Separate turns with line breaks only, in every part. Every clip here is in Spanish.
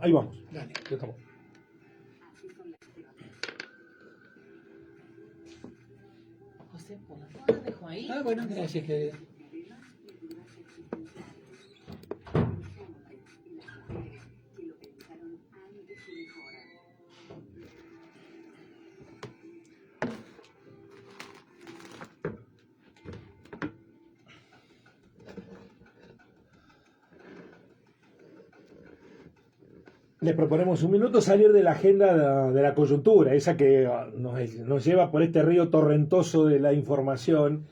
Ahí vamos.
Dale.
Ya estamos.
José, por la zona dejo ahí.
Ah, bueno, gracias, querida.
Les proponemos un minuto salir de la agenda de la coyuntura, esa que nos lleva por este río torrentoso de la información.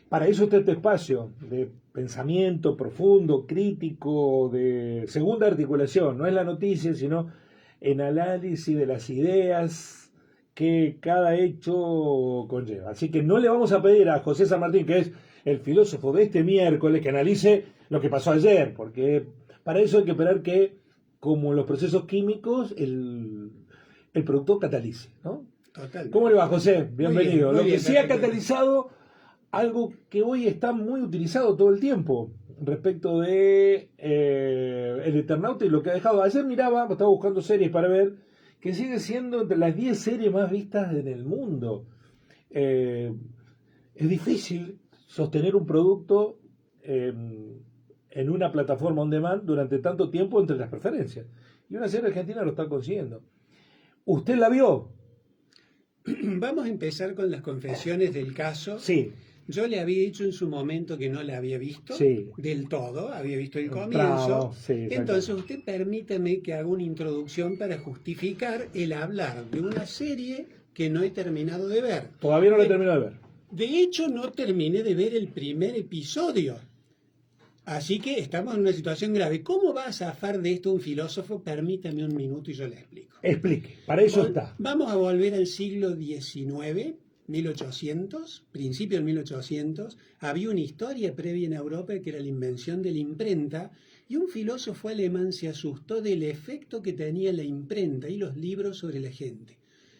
Para eso está este espacio de pensamiento profundo, crítico, de segunda articulación. No es la noticia, sino en análisis de las ideas que cada hecho conlleva. Así que no le vamos a pedir a José San Martín, que es el filósofo de este miércoles, que analice lo que pasó ayer, porque para eso hay que esperar que, como en los procesos químicos, el producto catalice, ¿no?
Total.
¿Cómo le va, José? Bienvenido.
Muy
Lo que
bien,
sí ha
perfecto.
catalizado algo que hoy está muy utilizado todo el tiempo respecto de el Eternauta y lo que ha dejado. Ayer miraba, estaba buscando series para ver, que sigue siendo entre las 10 series más vistas en el mundo. Es difícil sostener un producto en una plataforma on demand durante tanto tiempo entre las preferencias. Y una serie argentina lo está consiguiendo. ¿Usted la vio?
Vamos a empezar con las confesiones del caso.
Sí.
Yo le había dicho en su momento que no la había visto
Sí.
del todo, había visto el
Entrado,
comienzo.
sí, exacto.
Entonces usted permítame que haga una introducción para justificar el hablar de una serie que no he terminado de ver.
Todavía no lo he terminado de ver.
De hecho, no terminé de ver el primer episodio. Así que estamos en una situación grave. ¿Cómo va a zafar de esto un filósofo? Permítame un minuto y yo le explico.
Explique, para eso está.
Vamos a volver al siglo XIX, 1800, principio del 1800. Había una historia previa en Europa que era la invención de la imprenta, y un filósofo alemán se asustó del efecto que tenía la imprenta y los libros sobre la gente.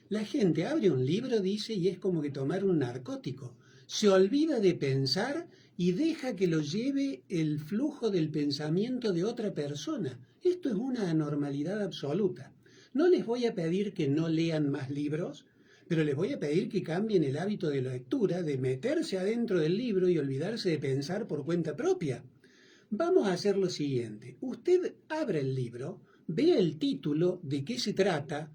La gente abre un libro, dice, y es como que tomar un narcótico. Se olvida de pensar y deja que lo lleve el flujo del pensamiento de otra persona. Esto es una anormalidad absoluta. No les voy a pedir que no lean más libros, pero les voy a pedir que cambien el hábito de la lectura, de meterse adentro del libro y olvidarse de pensar por cuenta propia. Vamos a hacer lo siguiente. Usted abra el libro, vea el título, de qué se trata,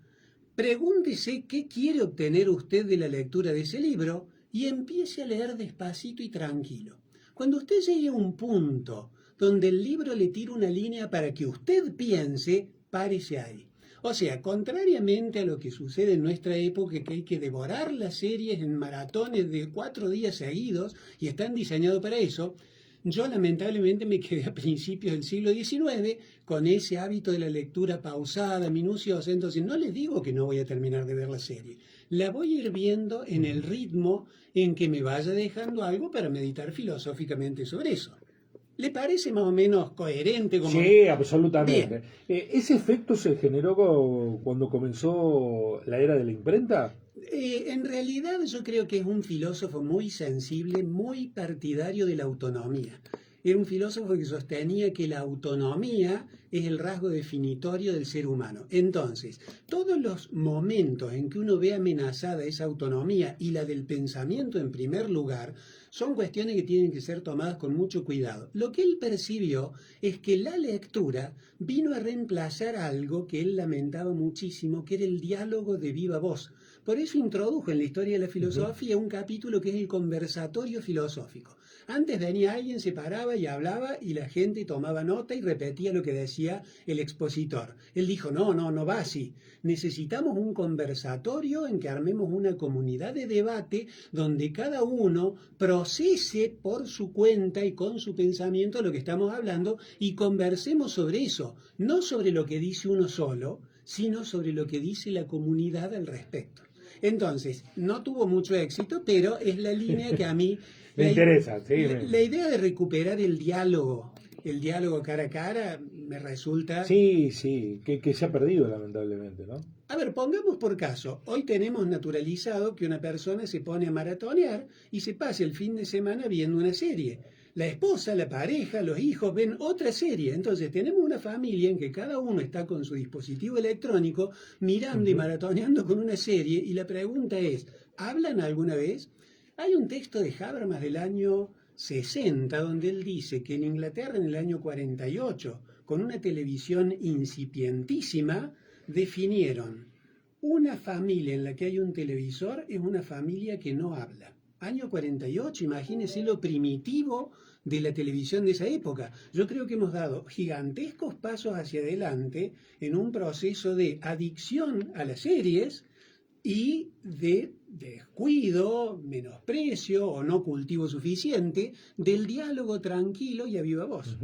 pregúntese qué quiere obtener usted de la lectura de ese libro y empiece a leer despacito y tranquilo. Cuando usted llegue a un punto donde el libro le tira una línea para que usted piense, párese ahí. O sea, contrariamente a lo que sucede en nuestra época, que hay que devorar las series en maratones de 4 días seguidos y están diseñados para eso, yo lamentablemente me quedé a principios del siglo XIX con ese hábito de la lectura pausada, minuciosa. Entonces no les digo que no voy a terminar de ver la serie. La voy a ir viendo en el ritmo en que me vaya dejando algo para meditar filosóficamente sobre eso. ¿Le parece más o menos coherente? Como...
Sí, absolutamente.
Bien.
¿Ese efecto se generó cuando comenzó la era de la imprenta?
En realidad yo creo que es un filósofo muy sensible, muy partidario de la autonomía. Era un filósofo que sostenía que la autonomía es el rasgo definitorio del ser humano. Entonces, todos los momentos en que uno ve amenazada esa autonomía y la del pensamiento en primer lugar, son cuestiones que tienen que ser tomadas con mucho cuidado. Lo que él percibió es que la lectura vino a reemplazar algo que él lamentaba muchísimo, que era el diálogo de viva voz. Por eso introdujo en la historia de la filosofía un capítulo que es el conversatorio filosófico. Antes venía alguien, se paraba y hablaba y la gente tomaba nota y repetía lo que decía el expositor. Él dijo, no va así. Necesitamos un conversatorio en que armemos una comunidad de debate donde cada uno procese por su cuenta y con su pensamiento lo que estamos hablando y conversemos sobre eso, no sobre lo que dice uno solo, sino sobre lo que dice la comunidad al respecto. Entonces, no tuvo mucho éxito, pero es la línea que a mí...
Me interesa, sí.
La idea de recuperar el diálogo cara a cara, me resulta...
Sí, que se ha perdido lamentablemente, ¿no?
A ver, pongamos por caso, hoy tenemos naturalizado que una persona se pone a maratonear y se pase el fin de semana viendo una serie. La esposa, la pareja, los hijos ven otra serie. Entonces tenemos una familia en que cada uno está con su dispositivo electrónico mirando y maratoneando con una serie y la pregunta es, ¿hablan alguna vez? Hay un texto de Habermas del año 60 donde él dice que en Inglaterra en el año 48, con una televisión incipientísima, definieron una familia en la que hay un televisor es una familia que no habla. Año 48, imagínense lo primitivo de la televisión de esa época. Yo creo que hemos dado gigantescos pasos hacia adelante en un proceso de adicción a las series y de descuido, menosprecio o no cultivo suficiente del diálogo tranquilo y a viva voz.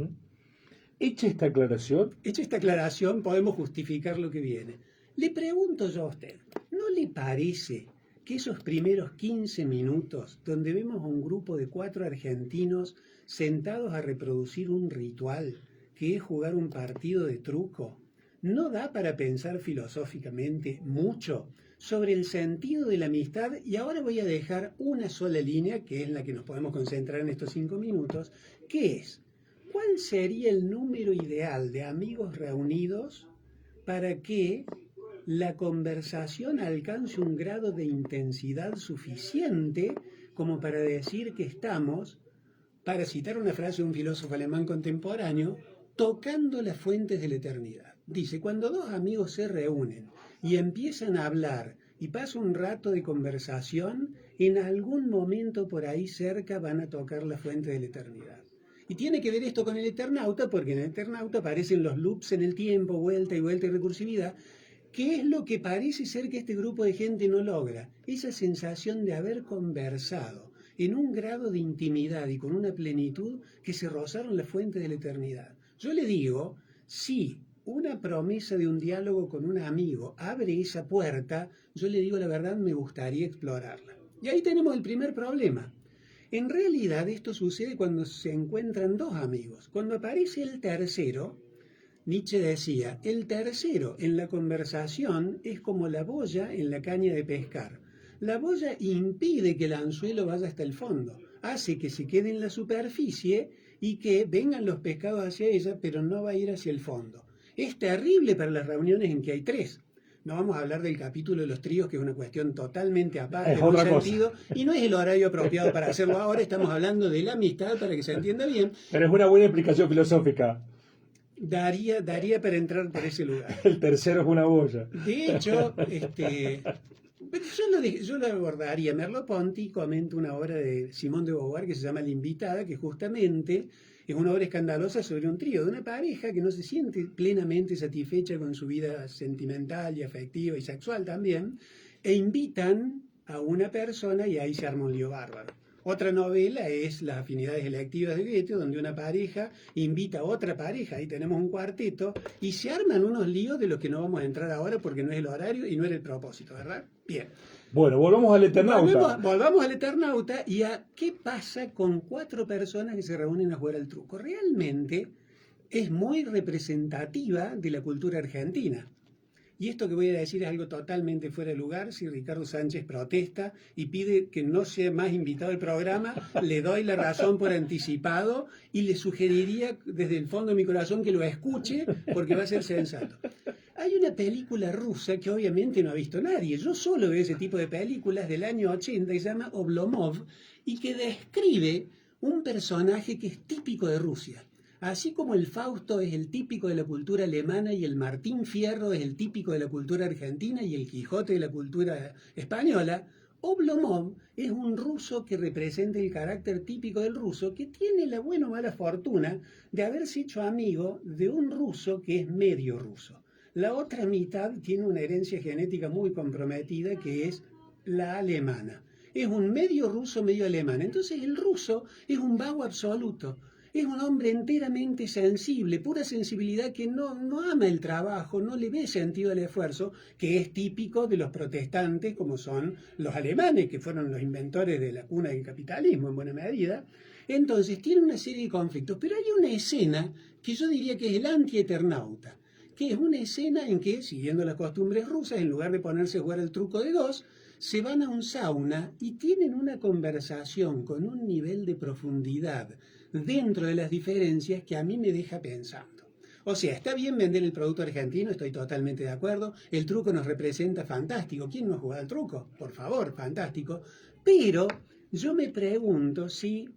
Hecha esta aclaración,
podemos justificar lo que viene. Le pregunto yo a usted, ¿no le parece que esos primeros 15 minutos, donde vemos a un grupo de 4 argentinos sentados a reproducir un ritual, que es jugar un partido de truco, no da para pensar filosóficamente mucho sobre el sentido de la amistad? Y ahora voy a dejar una sola línea, que es la que nos podemos concentrar en estos 5 minutos, que es, ¿cuál sería el número ideal de amigos reunidos para que la conversación alcance un grado de intensidad suficiente como para decir que estamos, para citar una frase de un filósofo alemán contemporáneo, tocando las fuentes de la eternidad? Dice, cuando dos amigos se reúnen y empiezan a hablar y pasa un rato de conversación, en algún momento por ahí cerca van a tocar la fuente de la eternidad. Y tiene que ver esto con el Eternauta, porque en el Eternauta aparecen los loops en el tiempo, vuelta y recursividad. ¿Qué es lo que parece ser que este grupo de gente no logra? Esa sensación de haber conversado en un grado de intimidad y con una plenitud que se rozaron las fuentes de la eternidad. Yo le digo, si una promesa de un diálogo con un amigo abre esa puerta, yo le digo la verdad, me gustaría explorarla. Y ahí tenemos el primer problema. En realidad esto sucede cuando se encuentran dos amigos. Cuando aparece el tercero, Nietzsche decía, el tercero en la conversación es como la boya en la caña de pescar. La boya impide que el anzuelo vaya hasta el fondo, hace que se quede en la superficie y que vengan los pescados hacia ella, pero no va a ir hacia el fondo. Es terrible para las reuniones en que hay 3. No vamos a hablar del capítulo de los tríos, que es una cuestión totalmente aparte,
es otra
sentido, y no es el horario apropiado para hacerlo ahora. Estamos hablando de la amistad para que se entienda bien.
Pero es una buena explicación filosófica.
Daría para entrar por ese lugar.
El tercero es una boya.
De hecho, yo lo abordaría. Merleau-Ponty comenta una obra de Simone de Beauvoir que se llama La Invitada, que justamente es una obra escandalosa sobre un trío de una pareja que no se siente plenamente satisfecha con su vida sentimental y afectiva y sexual también, e invitan a una persona y ahí se arma un lío bárbaro. Otra novela es Las afinidades electivas de Goethe, donde una pareja invita a otra pareja, ahí tenemos un cuarteto, y se arman unos líos de los que no vamos a entrar ahora porque no es el horario y no era el propósito, ¿verdad? Bien.
Bueno, volvamos al Eternauta.
Volvamos al Eternauta y a qué pasa con 4 personas que se reúnen a jugar al truco. Realmente es muy representativa de la cultura argentina. Y esto que voy a decir es algo totalmente fuera de lugar. Si Ricardo Sánchez protesta y pide que no sea más invitado al programa, le doy la razón por anticipado y le sugeriría desde el fondo de mi corazón que lo escuche porque va a ser sensato. Hay una película rusa que obviamente no ha visto nadie. Yo solo veo ese tipo de películas del año 80 que se llama Oblomov y que describe un personaje que es típico de Rusia. Así como el Fausto es el típico de la cultura alemana y el Martín Fierro es el típico de la cultura argentina y el Quijote de la cultura española, Oblomov es un ruso que representa el carácter típico del ruso, que tiene la buena o mala fortuna de haberse hecho amigo de un ruso que es medio ruso. La otra mitad tiene una herencia genética muy comprometida que es la alemana. Es un medio ruso, medio alemán. Entonces el ruso es un vago absoluto. Es un hombre enteramente sensible, pura sensibilidad, que no ama el trabajo, no le ve sentido al esfuerzo, que es típico de los protestantes, como son los alemanes, que fueron los inventores de la cuna del capitalismo en buena medida. Entonces tiene una serie de conflictos, pero hay una escena que yo diría que es el anti-Eternauta, que es una escena en que, siguiendo las costumbres rusas, en lugar de ponerse a jugar el truco de 2, se van a un sauna y tienen una conversación con un nivel de profundidad, dentro de las diferencias que a mí me deja pensando. O sea, está bien vender el producto argentino, estoy totalmente de acuerdo. El truco nos representa fantástico. ¿Quién no ha jugado al truco? Por favor, fantástico. Pero yo me pregunto si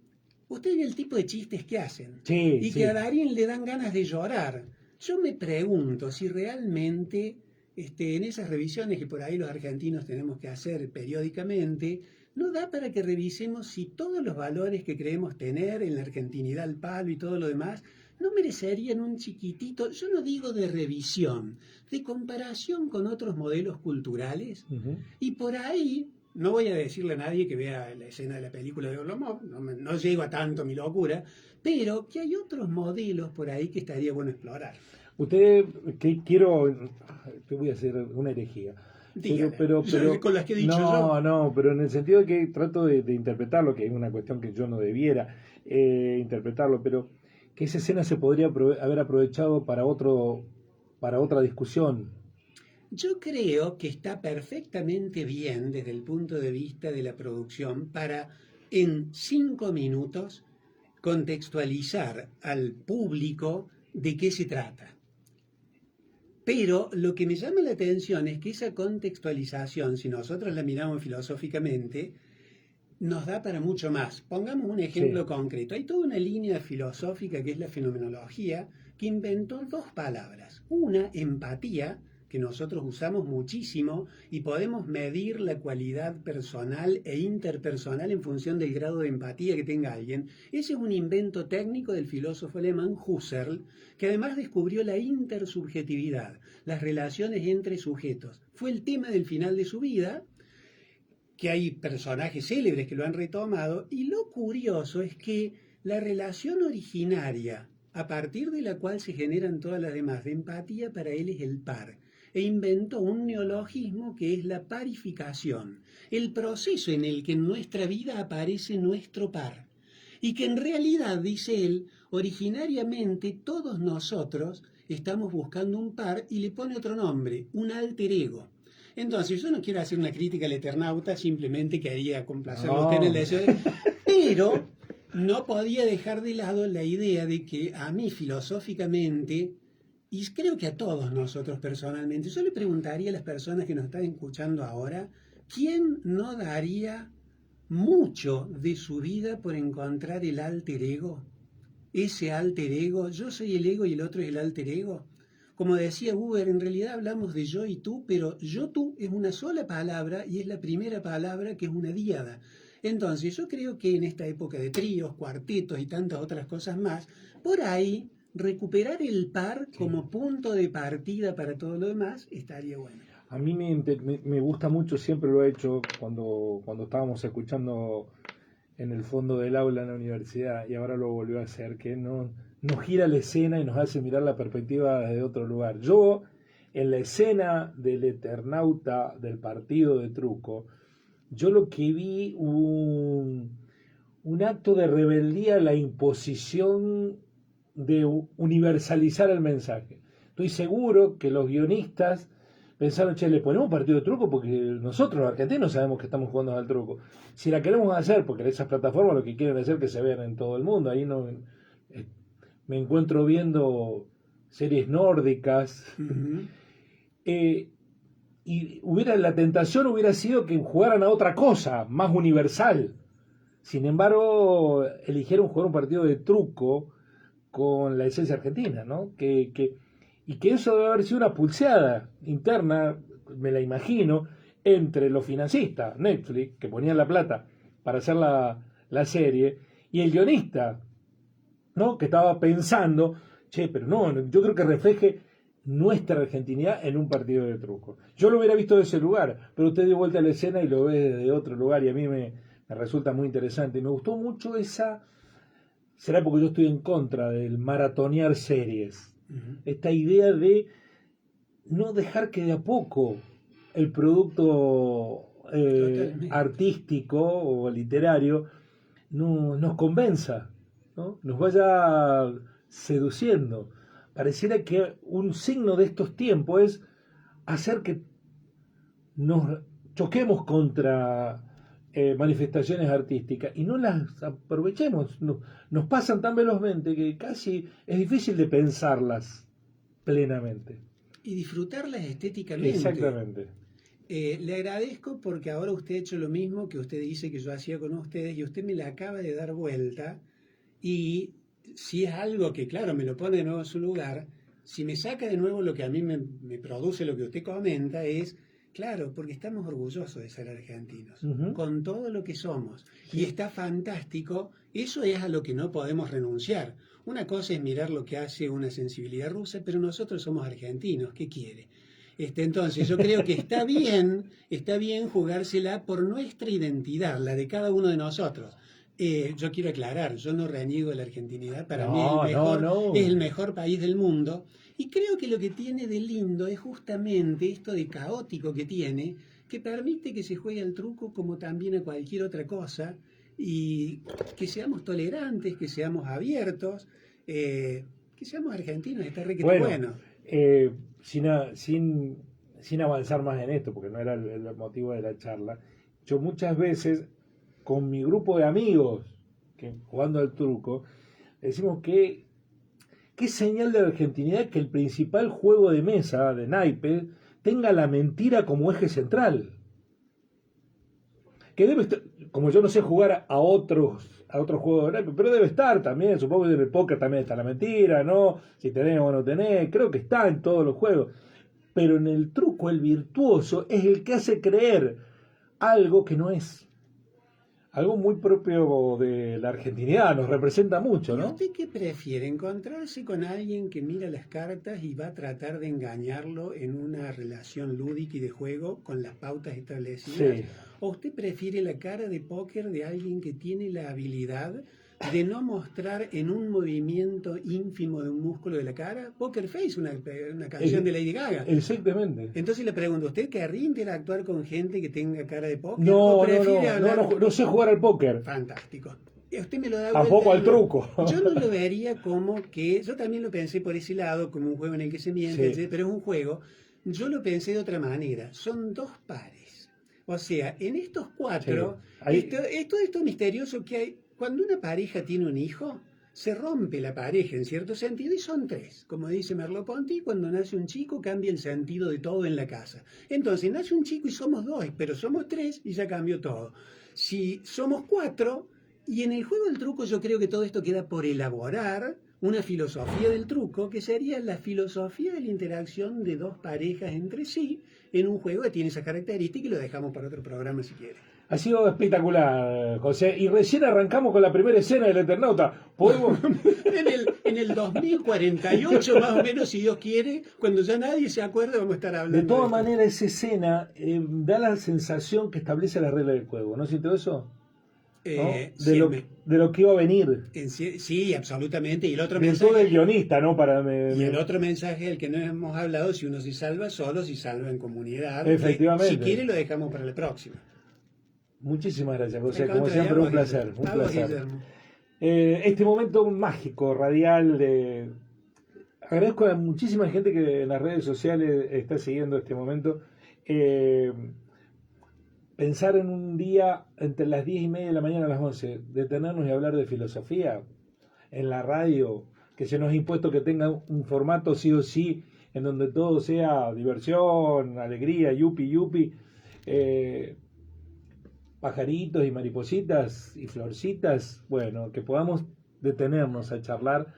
usted ve el tipo de chistes que hacen
Sí,
y
sí.
que a Darín le dan ganas de llorar. Yo me pregunto si realmente en esas revisiones que por ahí los argentinos tenemos que hacer periódicamente, no da para que revisemos si todos los valores que creemos tener en la argentinidad al palo y todo lo demás no merecerían un chiquitito, yo no digo de revisión, de comparación con otros modelos culturales.
Ujú.
Y por ahí, no voy a decirle a nadie que vea la escena de la película de Oblomov, no llego a tanto mi locura, pero que hay otros modelos por ahí que estaría bueno explorar.
Usted, que quiero, te voy a hacer una herejía.
Dígale, con las que he dicho
no,
yo.
no, pero en el sentido de que trato de interpretarlo, que es una cuestión que yo no debiera interpretarlo, pero que esa escena se podría haber aprovechado para otra discusión.
Yo creo que está perfectamente bien desde el punto de vista de la producción para en 5 minutos contextualizar al público de qué se trata. Pero lo que me llama la atención es que esa contextualización, si nosotros la miramos filosóficamente, nos da para mucho más. Pongamos un ejemplo concreto. Hay toda una línea filosófica que es la fenomenología, que inventó 2 palabras. Una, empatía, que nosotros usamos muchísimo y podemos medir la cualidad personal e interpersonal en función del grado de empatía que tenga alguien. Ese es un invento técnico del filósofo alemán Husserl, que además descubrió la intersubjetividad, las relaciones entre sujetos. Fue el tema del final de su vida, que hay personajes célebres que lo han retomado, y lo curioso es que la relación originaria, a partir de la cual se generan todas las demás, de empatía, para él es el par, e inventó un neologismo que es la parificación, el proceso en el que en nuestra vida aparece nuestro par, y que en realidad, dice él, originariamente todos nosotros estamos buscando un par, y le pone otro nombre, un alter ego. Entonces, yo no quiero hacer una crítica al Eternauta, simplemente quería complacerlo a usted en el deseo, pero no podía dejar de lado la idea de que a mí filosóficamente, y creo que a todos nosotros personalmente, yo le preguntaría a las personas que nos están escuchando ahora, ¿quién no daría mucho de su vida por encontrar el alter ego? Ese alter ego, yo soy el ego y el otro es el alter ego. Como decía Buber, en realidad hablamos de yo y tú, pero yo-tú es una sola palabra y es la primera palabra que es una díada. Entonces yo creo que en esta época de tríos, cuartetos y tantas otras cosas más, por ahí recuperar el par como punto de partida para todo lo demás estaría bueno.
A mí me gusta mucho, siempre lo he hecho cuando estábamos escuchando en el fondo del aula en la universidad, y ahora lo volvió a hacer, que nos gira la escena y nos hace mirar la perspectiva desde otro lugar. Yo, en la escena del Eternauta del partido de truco, yo lo que vi un acto de rebeldía a la imposición de universalizar el mensaje. Estoy seguro que los guionistas pensaron, che, le ponemos un partido de truco porque nosotros los argentinos sabemos que estamos jugando al truco. Si la queremos hacer, porque esas plataformas lo que quieren hacer es que se vean en todo el mundo, ahí no me encuentro viendo series nórdicas, y la tentación hubiera sido que jugaran a otra cosa, más universal. Sin embargo, eligieron jugar un partido de truco con la esencia argentina, ¿no? Y que eso debe haber sido una pulseada interna, me la imagino, entre los financistas, Netflix, que ponían la plata para hacer la serie, y el guionista, ¿no? Que estaba pensando, che, pero no, yo creo que refleje nuestra argentinidad en un partido de truco. Yo lo hubiera visto de ese lugar, pero usted dio vuelta a la escena y lo ve desde otro lugar, y a mí me resulta muy interesante. Y me gustó mucho esa... Será porque yo estoy en contra del maratonear series. Esta idea de no dejar que de a poco el producto artístico o literario nos convenza, ¿no? Nos vaya seduciendo. Pareciera que un signo de estos tiempos es hacer que nos choquemos contra manifestaciones artísticas y no las aprovechemos. Nos pasan tan velozmente que casi es difícil de pensarlas plenamente.
Y disfrutarlas estéticamente.
Exactamente.
Le agradezco porque ahora usted ha hecho lo mismo que usted dice que yo hacía con ustedes y usted me la acaba de dar vuelta y si es algo que, claro, me lo pone de nuevo en su lugar, si me saca de nuevo lo que a mí me produce lo que usted comenta es, claro, porque estamos orgullosos de ser argentinos, con todo lo que somos. Y está fantástico, eso es a lo que no podemos renunciar. Una cosa es mirar lo que hace una sensibilidad rusa, pero nosotros somos argentinos, ¿qué quiere? Entonces yo creo que está bien jugársela por nuestra identidad, la de cada uno de nosotros. Yo quiero aclarar, yo no reniego de la argentinidad, para mí es el mejor país del mundo, y creo que lo que tiene de lindo es justamente esto de caótico que tiene, que permite que se juegue al truco como también a cualquier otra cosa, y que seamos tolerantes, que seamos abiertos, que seamos argentinos, está re que bueno.
Sin avanzar más en esto, porque no era el motivo de la charla, yo muchas veces con mi grupo de amigos que jugando al truco decimos que qué señal de argentinidad que el principal juego de mesa de naipes tenga la mentira como eje central, que debe estar, como yo no sé jugar a otros juegos de naipes, pero debe estar también, supongo que en el póker también está la mentira, ¿no? Si tenés o no tenés, creo que está en todos los juegos, pero en el truco el virtuoso es el que hace creer algo que no es. Algo muy propio de la argentinidad, nos representa mucho, ¿no?
¿Y usted qué prefiere? ¿Encontrarse con alguien que mira las cartas y va a tratar de engañarlo en una relación lúdica y de juego con las pautas establecidas?
Sí.
¿O usted prefiere la cara de póker de alguien que tiene la habilidad de no mostrar en un movimiento ínfimo de un músculo de la cara? Poker Face, una canción de Lady Gaga.
Exactamente.
Entonces le pregunto, ¿usted querría interactuar con gente que tenga cara de póker?
No sé jugar al póker.
Fantástico. Usted me lo da
Tampoco
vuelta,
al truco.
Yo no lo vería como que, yo también lo pensé por ese lado, como un juego en el que se miente,
Sí.
pero es un juego. Yo lo pensé de otra manera. Son dos pares. O sea, en estos cuatro,
sí.
esto misterioso que hay, cuando una pareja tiene un hijo, se rompe la pareja en cierto sentido y son tres. Como dice Merleau-Ponty, cuando nace un chico cambia el sentido de todo en la casa. Entonces nace un chico y somos dos, pero somos tres y ya cambió todo. Si somos cuatro, y en el juego del truco yo creo que todo esto queda por elaborar una filosofía del truco, que sería la filosofía de la interacción de dos parejas entre sí en un juego que tiene esas características y lo dejamos para otro programa si quiere.
Ha sido espectacular, José. Y recién arrancamos con la primera escena del Eternauta. ¿Podemos?
en el 2048, más o menos, si Dios quiere, cuando ya nadie se acuerde, vamos a estar hablando.
De todas maneras, esa escena da la sensación que establece la regla del juego. ¿No siento eso? ¿No? De lo que iba a venir.
Sí, absolutamente. Y el otro
mensaje
mensaje.
Del guionista, ¿no?
Y el otro mensaje del que no hemos hablado: si uno se salva solo, si salva en comunidad.
Efectivamente.
Si quiere, lo dejamos para la próxima.
Muchísimas gracias, José. Como siempre, un placer. Un placer. Este momento mágico, radial. Agradezco a muchísima gente que en las redes sociales está siguiendo este momento. Pensar en un día entre las 10:30 de la mañana a las 11, detenernos y hablar de filosofía en la radio, que se nos ha impuesto que tenga un formato sí o sí, en donde todo sea diversión, alegría, yupi, pajaritos y maripositas y florcitas, bueno, que podamos detenernos a charlar,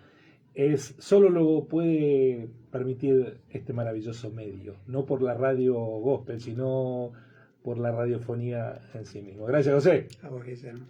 solo lo puede permitir este maravilloso medio, no por la radio gospel, sino por la radiofonía en sí mismo. Gracias, José.
A vos, Guillermo.